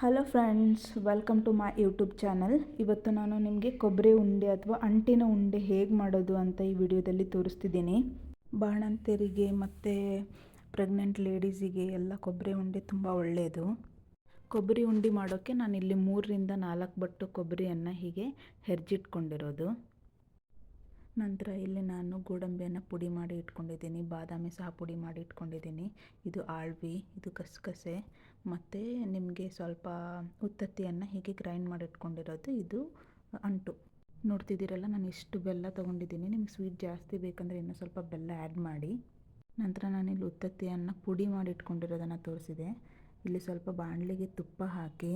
Hello friends, welcome to my YouTube channel. ಇವತ್ತು ನಾನು ನಿಮಗೆ ಕೊಬ್ಬರಿ ಉಂಡೆ ಅಥವಾ ಅಂಟಿನ ಉಂಡೆ ಹೇಗೆ ಮಾಡೋದು ಅಂತ ಈ ವಿಡಿಯೋದಲ್ಲಿ ತೋರಿಸ್ತಿದ್ದೀನಿ. ಬಾಣಂತಿಯರಿಗೆ ಮತ್ತು ಪ್ರೆಗ್ನೆಂಟ್ ಲೇಡೀಸಿಗೆ ಎಲ್ಲ ಕೊಬ್ಬರಿ ಉಂಡೆ ತುಂಬ ಒಳ್ಳೆಯದು. ಕೊಬ್ಬರಿ ಉಂಡೆ ಮಾಡೋಕ್ಕೆ ನಾನಿಲ್ಲಿ 3-4 ಬಟ್ಟು ಕೊಬ್ಬರಿಯನ್ನು ಹೀಗೆ ಹೆರ್ಜಿಟ್ಕೊಂಡಿರೋದು. ನಂತರ ಇಲ್ಲಿ ನಾನು ಗೋಡಂಬಿಯನ್ನು ಪುಡಿ ಮಾಡಿ ಇಟ್ಕೊಂಡಿದ್ದೀನಿ, ಬಾದಾಮಿ ಸಹ ಪುಡಿ ಮಾಡಿ ಇಟ್ಕೊಂಡಿದ್ದೀನಿ. ಇದು ಆಳ್ವಿ, ಇದು ಗಸಗಸೆ ಮತ್ತು ನಿಮಗೆ ಸ್ವಲ್ಪ ಉತ್ತತ್ತಿಯನ್ನು ಹೀಗೆ ಗ್ರೈಂಡ್ ಮಾಡಿ ಇಟ್ಕೊಂಡಿರೋದು. ಇದು ಅಂಟು. ನೋಡ್ತಿದ್ದೀರಲ್ಲ, ನಾನು ಇಷ್ಟು ಬೆಲ್ಲ ತೊಗೊಂಡಿದ್ದೀನಿ. ನಿಮ್ಗೆ ಸ್ವೀಟ್ ಜಾಸ್ತಿ ಬೇಕಂದರೆ ಇನ್ನೂ ಸ್ವಲ್ಪ ಬೆಲ್ಲ ಆ್ಯಡ್ ಮಾಡಿ. ನಂತರ ನಾನಿಲ್ಲಿ ಉತ್ತತ್ತಿಯನ್ನು ಪುಡಿ ಮಾಡಿ ಇಟ್ಕೊಂಡಿರೋದನ್ನು ತೋರಿಸಿದೆ. ಇಲ್ಲಿ ಸ್ವಲ್ಪ ಬಾಣಲಿಗೆ ತುಪ್ಪ ಹಾಕಿ,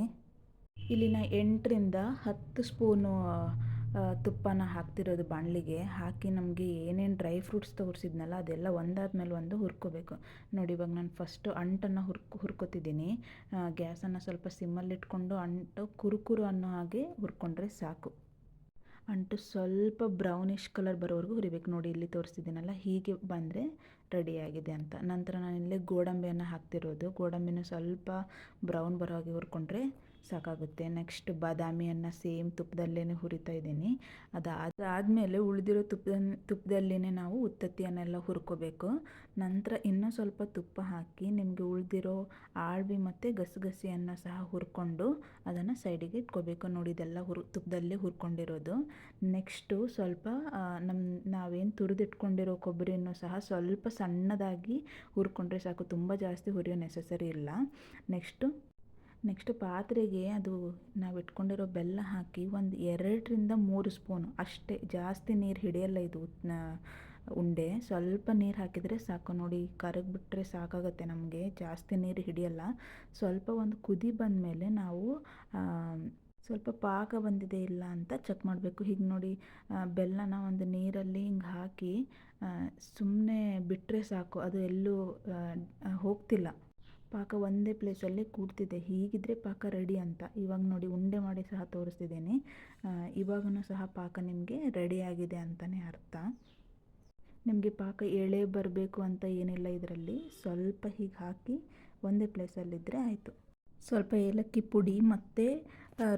ಇಲ್ಲಿ ನಾನು 8-10 ಸ್ಪೂನು ತುಪ್ಪನ ಹಾಕ್ತಿರೋದು. ಬಾಣಲಿಗೆ ಹಾಕಿ ನಮಗೆ ಏನೇನು ಡ್ರೈ ಫ್ರೂಟ್ಸ್ ತೋರಿಸಿದ್ನಲ್ಲ ಅದೆಲ್ಲ ಒಂದಾದ್ಮೇಲೆ ಒಂದು ಹುರ್ಕೋಬೇಕು. ನೋಡಿ, ಇವಾಗ ನಾನು ಫಸ್ಟು ಅಂಟನ್ನು ಹುರ್ಕೋತಿದ್ದೀನಿ. ಗ್ಯಾಸನ್ನು ಸ್ವಲ್ಪ ಸಿಮ್ಮಲ್ಲಿಟ್ಕೊಂಡು ಅಂಟು ಕುರುಕುರು ಅನ್ನೋ ಹಾಗೆ ಹುರ್ಕೊಂಡ್ರೆ ಸಾಕು. ಅಂಟು ಸ್ವಲ್ಪ ಬ್ರೌನಿಷ್ ಕಲರ್ ಬರೋವರೆಗೂ ಹುರಿಬೇಕು. ನೋಡಿ, ಇಲ್ಲಿ ತೋರಿಸ್ತಿದ್ದೀನಲ್ಲ, ಹೀಗೆ ಬಂದರೆ ರೆಡಿಯಾಗಿದೆ ಅಂತ. ನಂತರ ನಾನಿಲ್ಲಿ ಗೋಡಂಬಿಯನ್ನು ಹಾಕ್ತಿರೋದು. ಗೋಡಂಬಿನ ಸ್ವಲ್ಪ ಬ್ರೌನ್ ಬರೋ ಹಾಗೆ ಹುರ್ಕೊಂಡ್ರೆ ಸಾಕಾಗುತ್ತೆ. ನೆಕ್ಸ್ಟ್ ಬಾದಾಮಿಯನ್ನು ಸೇಮ್ ತುಪ್ಪದಲ್ಲೇ ಹುರಿತಾ ಇದ್ದೀನಿ. ಅದಾದಮೇಲೆ ಉಳಿದಿರೋ ತುಪ್ಪದಲ್ಲೇ ನಾವು ಉತ್ತತ್ತಿಯನ್ನೆಲ್ಲ ಹುರ್ಕೋಬೇಕು. ನಂತರ ಇನ್ನೂ ಸ್ವಲ್ಪ ತುಪ್ಪ ಹಾಕಿ ನಿಮಗೆ ಉಳಿದಿರೋ ಆಳ್ವಿ ಮತ್ತು ಗಸಗಸೆಯನ್ನು ಸಹ ಹುರ್ಕೊಂಡು ಅದನ್ನು ಸೈಡಿಗೆ ಇಟ್ಕೋಬೇಕು. ನೋಡಿ, ಇದೆಲ್ಲ ತುಪ್ಪದಲ್ಲೇ ಹುರ್ಕೊಂಡಿರೋದು. ನೆಕ್ಸ್ಟು ಸ್ವಲ್ಪ ನಾವೇನು ತುರಿದಿಟ್ಕೊಂಡಿರೋ ಕೊಬ್ಬರಿಯನ್ನು ಸಹ ಸ್ವಲ್ಪ ಸಣ್ಣದಾಗಿ ಹುರ್ಕೊಂಡ್ರೆ ಸಾಕು. ತುಂಬ ಜಾಸ್ತಿ ಹುರಿಯೋ ನೆಸಸರಿ ಇಲ್ಲ. ನೆಕ್ಸ್ಟು ಪಾತ್ರೆಗೆ ಅದು ನಾವು ಇಟ್ಕೊಂಡಿರೋ ಬೆಲ್ಲ ಹಾಕಿ ಒಂದು 2-3 ಸ್ಪೂನು ಅಷ್ಟೇ, ಜಾಸ್ತಿ ನೀರು ಹಿಡಿಯಲ್ಲ ಇದು ಉಂಡೆ. ಸ್ವಲ್ಪ ನೀರು ಹಾಕಿದರೆ ಸಾಕು. ನೋಡಿ, ಕರಗಿಬಿಟ್ರೆ ಸಾಕಾಗುತ್ತೆ ನಮಗೆ, ಜಾಸ್ತಿ ನೀರು ಹಿಡಿಯಲ್ಲ. ಸ್ವಲ್ಪ ಒಂದು ಕುದಿ ಬಂದಮೇಲೆ ನಾವು ಸ್ವಲ್ಪ ಪಾಕ ಬಂದಿದೆ ಇಲ್ಲ ಅಂತ ಚೆಕ್ ಮಾಡಬೇಕು. ಹೀಗೆ ನೋಡಿ, ಬೆಲ್ಲನ ಒಂದು ನೀರಲ್ಲಿ ಹಿಂಗೆ ಹಾಕಿ ಸುಮ್ಮನೆ ಬಿಟ್ಟರೆ ಸಾಕು, ಅದು ಎಲ್ಲೂ ಹೋಗ್ತಿಲ್ಲ. ಪಾಕ ಒಂದೇ ಪ್ಲೇಸಲ್ಲಿ ಕೂಡ್ತಿದೆ. ಹೀಗಿದ್ರೆ ಪಾಕ ರೆಡಿ ಅಂತ. ಇವಾಗ ನೋಡಿ, ಉಂಡೆ ಮಾಡಿ ಸಹ ತೋರಿಸ್ತಿದ್ದೀನಿ. ಇವಾಗೂ ಸಹ ಪಾಕ ನಿಮಗೆ ರೆಡಿಯಾಗಿದೆ ಅಂತಲೇ ಅರ್ಥ. ನಿಮಗೆ ಪಾಕ ಎಳೆ ಬರಬೇಕು ಅಂತ ಏನಿಲ್ಲ. ಇದರಲ್ಲಿ ಸ್ವಲ್ಪ ಹೀಗೆ ಹಾಕಿ ಒಂದೇ ಪ್ಲೇಸಲ್ಲಿದ್ದರೆ ಆಯಿತು. ಸ್ವಲ್ಪ ಏಲಕ್ಕಿ ಪುಡಿ ಮತ್ತು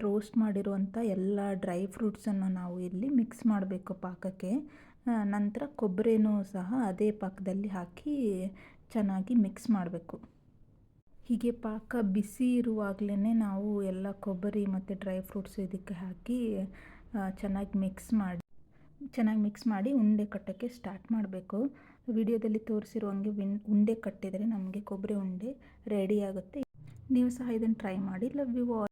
ರೋಸ್ಟ್ ಮಾಡಿರುವಂಥ ಎಲ್ಲ ಡ್ರೈ ಫ್ರೂಟ್ಸನ್ನು ನಾವು ಇಲ್ಲಿ ಮಿಕ್ಸ್ ಮಾಡಬೇಕು ಪಾಕಕ್ಕೆ. ನಂತರ ಕೊಬ್ಬರಿನೂ ಸಹ ಅದೇ ಪಾಕದಲ್ಲಿ ಹಾಕಿ ಚೆನ್ನಾಗಿ ಮಿಕ್ಸ್ ಮಾಡಬೇಕು. ಹೀಗೆ ಪಾಕ ಬಿಸಿ ಇರುವಾಗಲೇ ನಾವು ಎಲ್ಲ ಕೊಬ್ಬರಿ ಮತ್ತು ಡ್ರೈ ಫ್ರೂಟ್ಸ್ ಇದಕ್ಕೆ ಹಾಕಿ ಚೆನ್ನಾಗಿ ಮಿಕ್ಸ್ ಮಾಡಿ ಉಂಡೆ ಕಟ್ಟೋಕ್ಕೆ ಸ್ಟಾರ್ಟ್ ಮಾಡಬೇಕು. ವಿಡಿಯೋದಲ್ಲಿ ತೋರಿಸಿರೋ ಹಂಗೆ ಉಂಡೆ ಕಟ್ಟಿದರೆ ನಮಗೆ ಕೊಬ್ಬರಿ ಉಂಡೆ ರೆಡಿ ಆಗುತ್ತೆ. ನೀವು ಸಹ ಇದನ್ನು ಟ್ರೈ ಮಾಡಿ. Love you all.